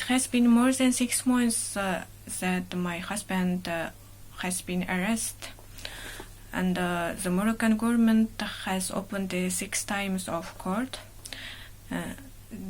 it has been more than 6 months that my husband has been arrested, and the Moroccan government has opened 6 times of court.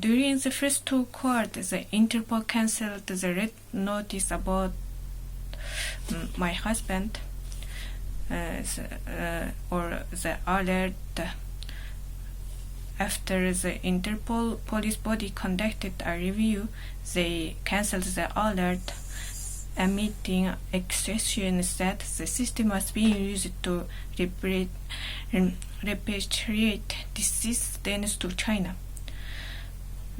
During the first 2 courts, the Interpol cancelled the red notice about my husband, or the alert. After the Interpol police body conducted a review, they cancelled the alert, admitting accusations that the system was being used to repatriate dissidents to China.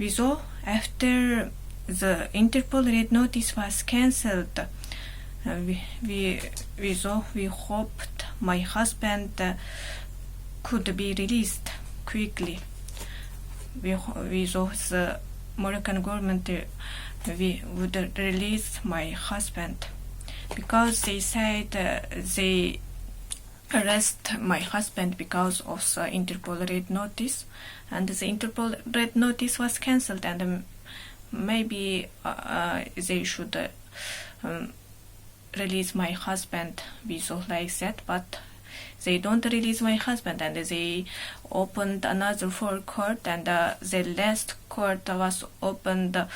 So, after the Interpol red notice was cancelled, we hoped my husband could be released quickly. We thought the Moroccan government would release my husband, because they said they arrest my husband because of the Interpol red notice, and the Interpol red notice was cancelled, and maybe they should release my husband. We thought like that, but they don't release my husband, and they opened another 4 court, and the last court was opened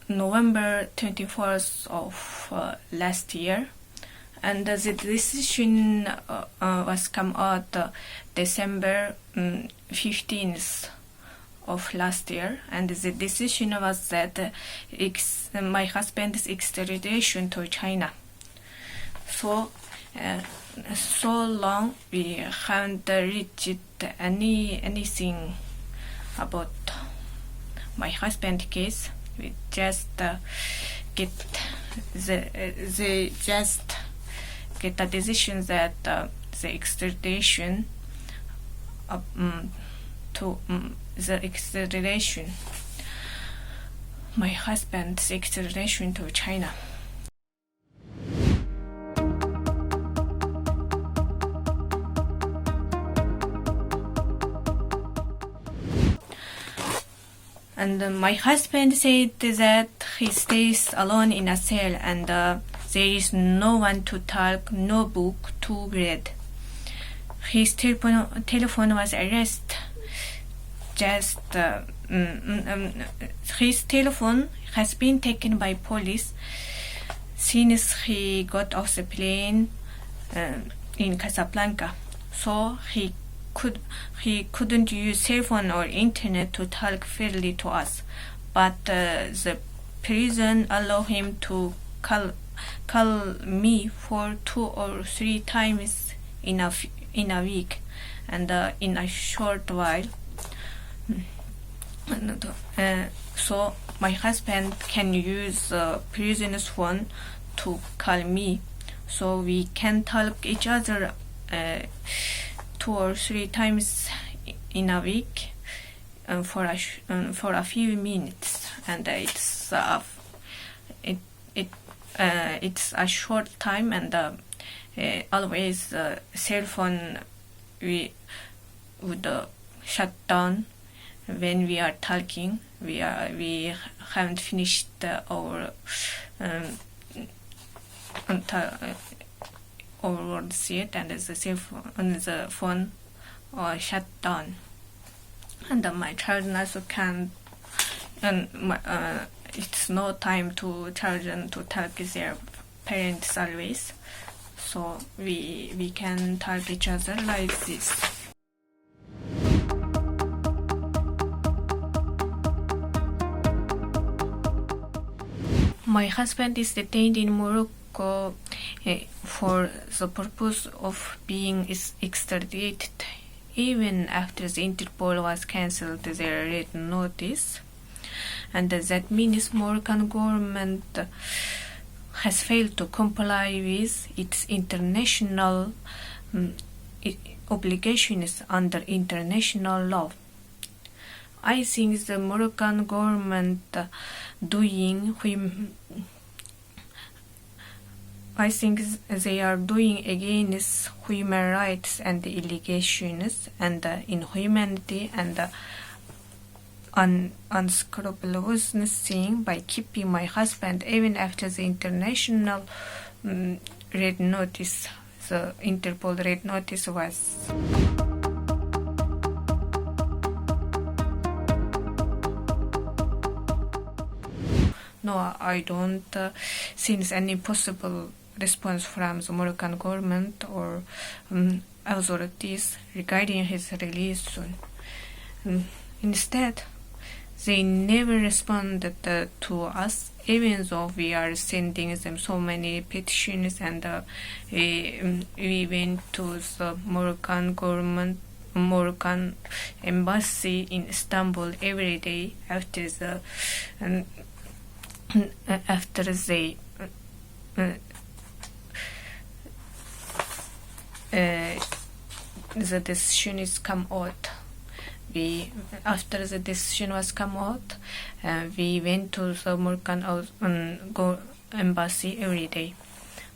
November 24th of last year, and the decision was come out December 15th of last year, and the decision was that my husband's extradition to China. So long we haven't reached anything about my husband case. We just get a decision that the extradition my husband's extradition to China. And my husband said that he stays alone in a cell, and there is no one to talk, no book to read. His telephone was arrested. His telephone has been taken by police since he got off the plane in Casablanca. So he couldn't use cell phone or internet to talk freely to us, but the prison allowed him to call me for 2 or 3 times in a week, and in a short while. So my husband can use prisoner's phone to call me, so we can talk each other 2 or 3 times in a week for a few minutes, and it's a short time, and always cell phone we would shut down when we are talking. We haven't finished our words yet, and the phone shut down, and my child also can, and it's no time to charge and to talk their parents always, so we can talk each other like this. My husband is detained in Morocco for the purpose of being extradited, even after the Interpol was cancelled their red notice, and that means Moroccan government has failed to comply with its international obligations under international law. I think the Moroccan government they are doing against human rights and allegations and inhumanity, and unscrupulousness by keeping my husband even after the international red notice. The Interpol red notice was no, I don't see any possible response from the Moroccan government or authorities regarding his release soon. Instead, they never responded to us, even though we are sending them so many petitions, and we went to the Moroccan embassy in Istanbul every day after the decision is come out. After the decision was come out, we went to the Moroccan embassy every day.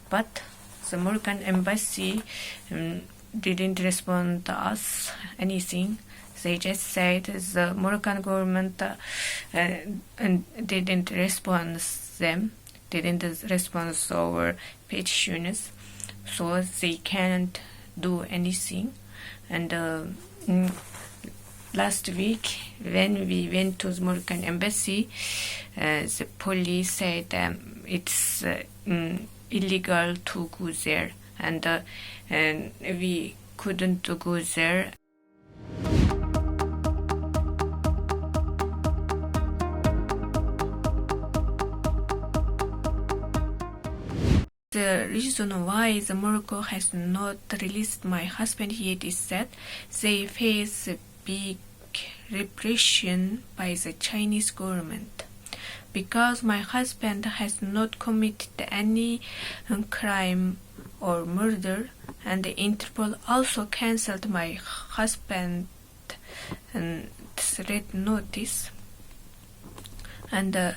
But the Moroccan embassy didn't respond to us anything. They just said the Moroccan government didn't respond to our petitions, so they can't do anything. And last week, when we went to the Moroccan embassy, the police said it's illegal to go there, and we couldn't go there. The reason why the Morocco has not released my husband yet is that they face big repression by the Chinese government. Because my husband has not committed any crime or murder, and the Interpol also cancelled my husband's red notice, and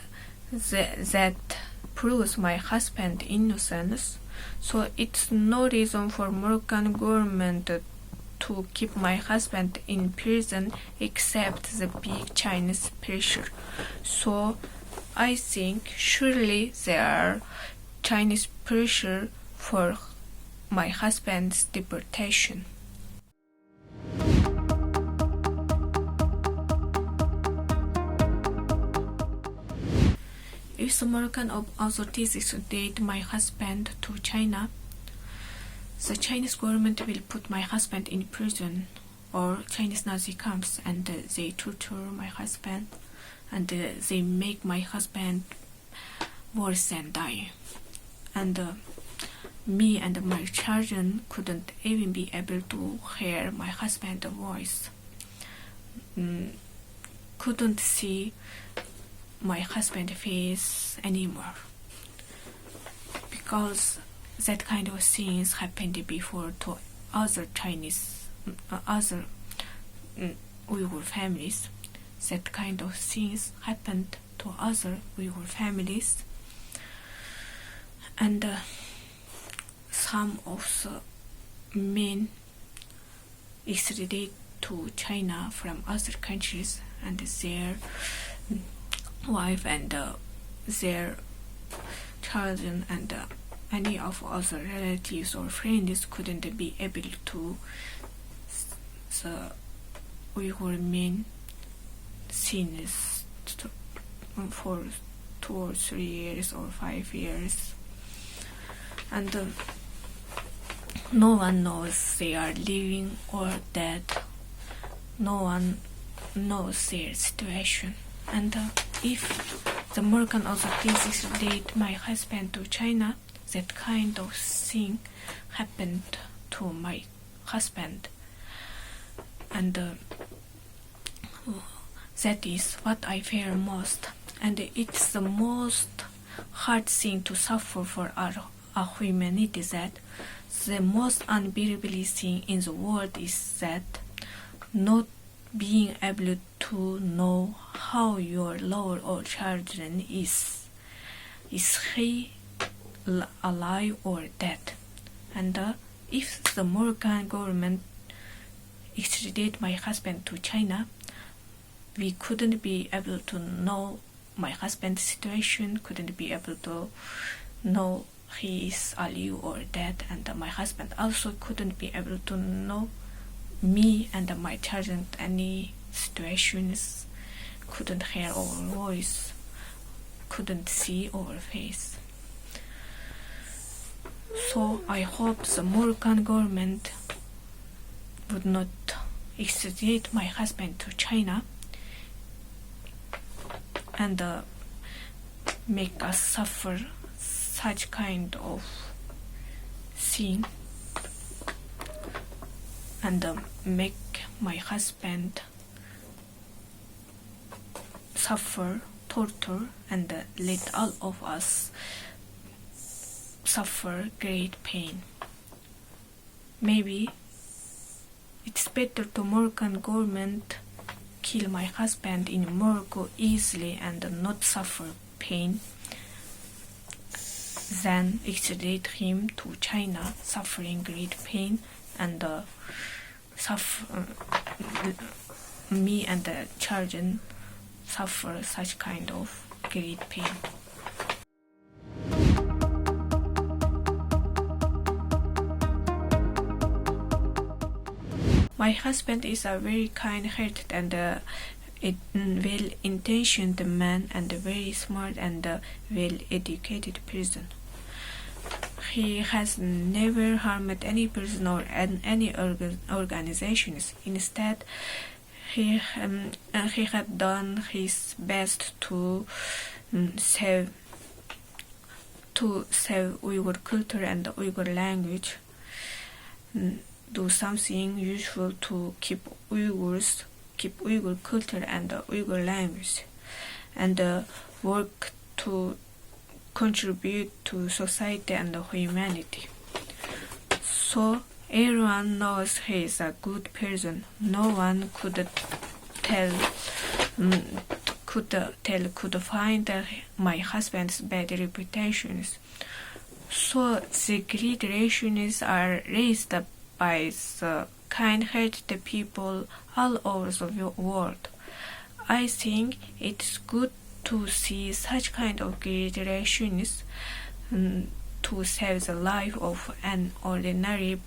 that proves my husband's innocence. So it's no reason for Moroccan government to keep my husband in prison except the big Chinese pressure. So I think surely there are Chinese pressure for my husband's deportation. If the Moroccan authorities extradite my husband to China, the Chinese government will put my husband in prison or Chinese Nazi camps, and they torture my husband, and they make my husband worse than die. And me and my children couldn't even be able to hear my husband's voice. Couldn't see my husband's face anymore, because that kind of things happened before to other Uyghur families. That kind of things happened to other Uyghur families, and some of the men extradited to China from other countries, and their wife and their children and any of other relatives or friends couldn't be able to the Uyghur men since for 2 or 3 years or 5 years, and no one knows they are living or dead. No one knows their situation. And if the Moroccan authorities extradite my husband to China, that kind of thing happened to my husband, and that is what I fear most. And it's the most hard thing to suffer for our humanity, that the most unbearable thing in the world is that not being able to know how your lover or children is he alive or dead. And if the Moroccan government extradite my husband to China, we couldn't be able to know my husband's situation, couldn't be able to know he is alive or dead, and my husband also couldn't be able to know me and my children any situations, couldn't hear our voice, couldn't see our face. So I hope the Moroccan government would not extradite my husband to China and make us suffer such kind of sin, and make my husband suffer torture, and let all of us suffer great pain. Maybe it's better to Moroccan government kill my husband in Morocco easily and not suffer pain than extradite him to China, suffering great pain, and me and the children suffer such kind of great pain. My husband is a very kind-hearted and well-intentioned man, and a very smart and well-educated person. He has never harmed any person or any organizations. Instead, he had done his best to save Uyghur culture and Uyghur language, do something useful to keep Uyghur culture and Uyghur language, and work to contribute to society and humanity. So everyone knows he is a good person. No one could find my husband's bad reputations. So the great relations are raised by the kind-hearted people all over the world. I think it's good to see such kind of great relations to save the life of an ordinary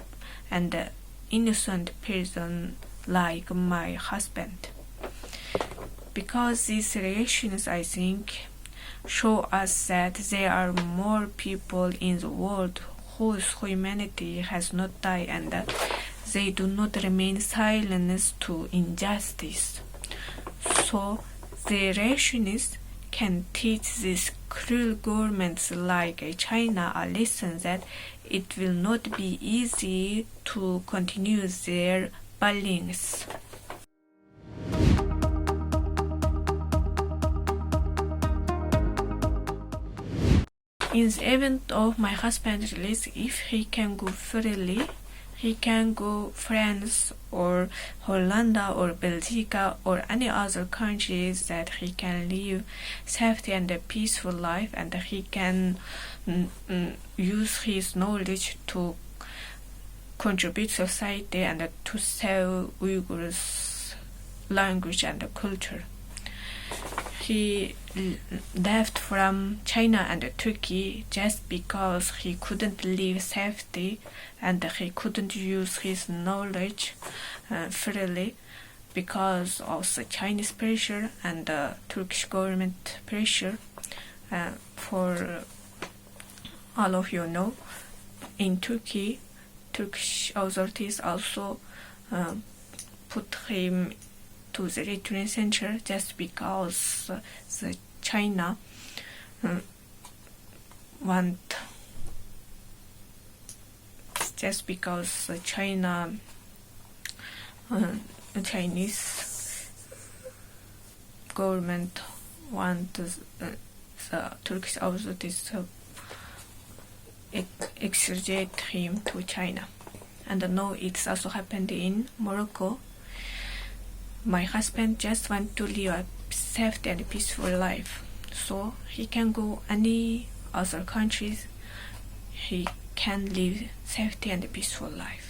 and innocent person like my husband. Because these relations, I think, show us that there are more people in the world whose humanity has not died, and they do not remain silent to injustice. So the relations can teach these cruel governments like China a lesson that it will not be easy to continue their bullyings. In the event of my husband's release, if he can go freely, he can go France or Holland or Belgium or any other countries that he can live safety and a peaceful life, and he can use his knowledge to contribute society and to save Uyghurs' language and culture. He left from China and Turkey just because he couldn't live safety and he couldn't use his knowledge freely because of the Chinese pressure and the Turkish government pressure. For all of you know, in Turkey, Turkish authorities also put him to the return center just because the China Chinese government want the Turkish authorities to extradite him to China. And no, it's also happened in Morocco. My husband just want to live a safe and peaceful life, so he can go any other countries. He can live safety and peaceful life.